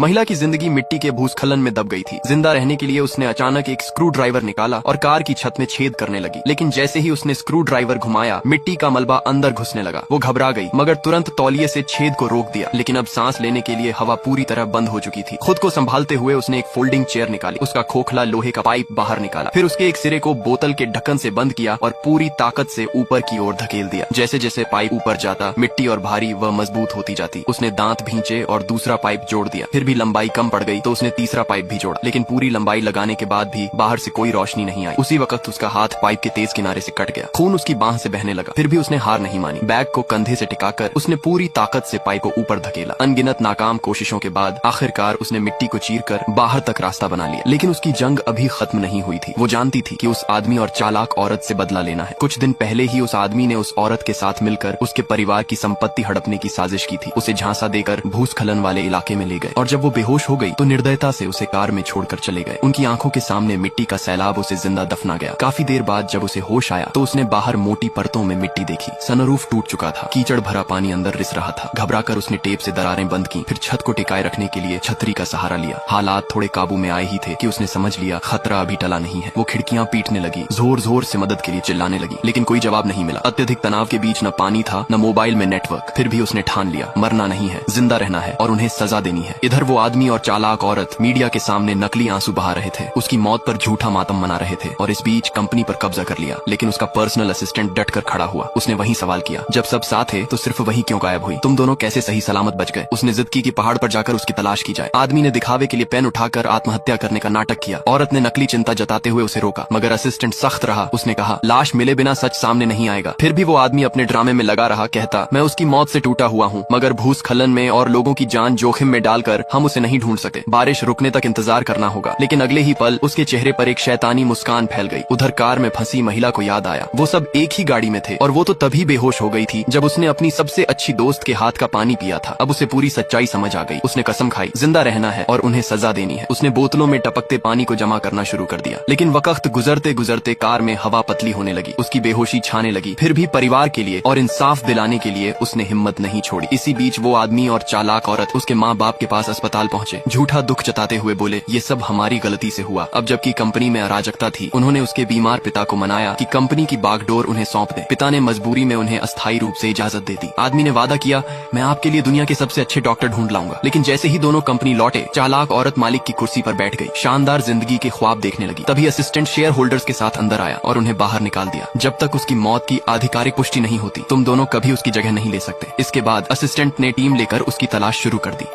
महिला की जिंदगी मिट्टी के भूस्खलन में दब गई थी। जिंदा रहने के लिए उसने अचानक एक स्क्रू ड्राइवर निकाला और कार की छत में छेद करने लगी, लेकिन जैसे ही उसने स्क्रू ड्राइवर घुमाया मिट्टी का मलबा अंदर घुसने लगा। वो घबरा गई मगर तुरंत तौलिए से छेद को रोक दिया, लेकिन अब सांस लेने के लिए हवा पूरी तरह बंद हो चुकी थी। खुद को संभालते हुए उसने एक फोल्डिंग चेयर निकाली, उसका खोखला लोहे का पाइप बाहर निकाला, फिर उसके एक सिरे को बोतल के ढक्कन से बंद किया और पूरी ताकत से ऊपर की ओर धकेल दिया। जैसे जैसे पाइप ऊपर जाता मिट्टी और भारी व मजबूत होती जाती। उसने दांत भींचे और दूसरा पाइप जोड़ दिया, फिर भी लंबाई कम पड़ गई तो उसने तीसरा पाइप भी जोड़ा, लेकिन पूरी लंबाई लगाने के बाद भी बाहर से कोई रोशनी नहीं आई। उसी वक्त उसका हाथ पाइप के तेज किनारे से कट गया, खून उसकी बांह से बहने लगा, फिर भी उसने हार नहीं मानी। बैग को कंधे से टिकाकर उसने पूरी ताकत से पाइप को ऊपर धकेला। अनगिनत नाकाम कोशिशों के बाद आखिरकार उसने मिट्टी को चीरकर बाहर तक रास्ता बना लिया, लेकिन उसकी जंग अभी खत्म नहीं हुई थी। वो जानती थी कि उस आदमी और चालाक औरत से बदला लेना है। कुछ दिन पहले ही उस आदमी ने उस औरत के साथ मिलकर उसके परिवार की संपत्ति हड़पने की साजिश की थी। उसे झांसा देकर भूस्खलन वाले इलाके में ले गए और जब वो बेहोश हो गई तो निर्दयता से उसे कार में छोड़कर चले गए। उनकी आंखों के सामने मिट्टी का सैलाब उसे जिंदा दफना गया। काफी देर बाद जब उसे होश आया तो उसने बाहर मोटी परतों में मिट्टी देखी। सनरूफ टूट चुका था, कीचड़ भरा पानी अंदर रिस रहा था। घबराकर उसने टेप से दरारें बंद की, फिर छत को टिकाए रखने के लिए छतरी का सहारा लिया। हालात थोड़े काबू में आए ही थे कि उसने समझ लिया खतरा अभी टला नहीं है। वो खिड़कियां पीटने लगी, जोर जोर से मदद के लिए चिल्लाने लगी, लेकिन कोई जवाब नहीं मिला। अत्यधिक तनाव के बीच न पानी था न मोबाइल में नेटवर्क, फिर भी उसने ठान लिया मरना नहीं है, जिंदा रहना है और उन्हें सजा देनी है। इधर वो आदमी और चालाक औरत मीडिया के सामने नकली आंसू बहा रहे थे, उसकी मौत पर झूठा मातम मना रहे थे और इस बीच कंपनी पर कब्जा कर लिया। लेकिन उसका पर्सनल असिस्टेंट डट कर खड़ा हुआ। उसने वही सवाल किया, जब सब साथ थे तो सिर्फ वही क्यों गायब हुई? तुम दोनों कैसे सही सलामत बच गए? उसने जिद की कि पहाड़ पर जाकर उसकी तलाश की जाए। आदमी ने दिखावे के लिए पेन उठाकर आत्महत्या करने का नाटक किया। औरत ने नकली चिंता जताते हुए उसे रोका, मगर असिस्टेंट सख्त रहा। उसने कहा लाश मिले बिना सच सामने नहीं आएगा। फिर भी वो आदमी अपने ड्रामे में लगा रहा, कहता मैं उसकी मौत से टूटा हुआ हूँ, मगर भूस्खलन में और लोगों की जान जोखिम में डालकर हम उसे नहीं ढूंढ सके। बारिश रुकने तक इंतजार करना होगा। लेकिन अगले ही पल उसके चेहरे पर एक शैतानी मुस्कान फैल गई। उधर कार में फंसी महिला को याद आया, वो सब एक ही गाड़ी में थे और वो तो तभी बेहोश हो गई थी जब उसने अपनी सबसे अच्छी दोस्त के हाथ का पानी पिया था। अब उसे पूरी सच्चाई समझ आ गई। उसने कसम खाई जिंदा रहना है और उन्हें सजा देनी है। उसने बोतलों में टपकते पानी को जमा करना शुरू कर दिया, लेकिन वक्त गुजरते गुजरते कार में हवा पतली होने लगी, उसकी बेहोशी छाने लगी। फिर भी परिवार के लिए और इंसाफ दिलाने के लिए उसने हिम्मत नहीं छोड़ी। इसी बीच वो आदमी और चालाक औरत उसके माँ बाप के पास अस्पताल पहुंचे। झूठा दुख जताते हुए बोले ये सब हमारी गलती से हुआ। अब जबकि कंपनी में अराजकता थी, उन्होंने उसके बीमार पिता को मनाया कि कंपनी की बागडोर उन्हें सौंप दे। पिता ने मजबूरी में उन्हें अस्थायी रूप से इजाजत दे दी। आदमी ने वादा किया मैं आपके लिए दुनिया के सबसे अच्छे डॉक्टर ढूंढ लाऊंगा। लेकिन जैसे ही दोनों कंपनी लौटे चालाक औरत मालिक की कुर्सी पर बैठ गई, शानदार जिंदगी के ख्वाब देखने लगी। तभी असिस्टेंट शेयर होल्डर्स के साथ अंदर आया और उन्हें बाहर निकाल दिया। जब तक उसकी मौत की आधिकारिक पुष्टि नहीं होती तुम दोनों कभी उसकी जगह नहीं ले सकते। इसके बाद असिस्टेंट ने टीम लेकर उसकी तलाश शुरू कर दी।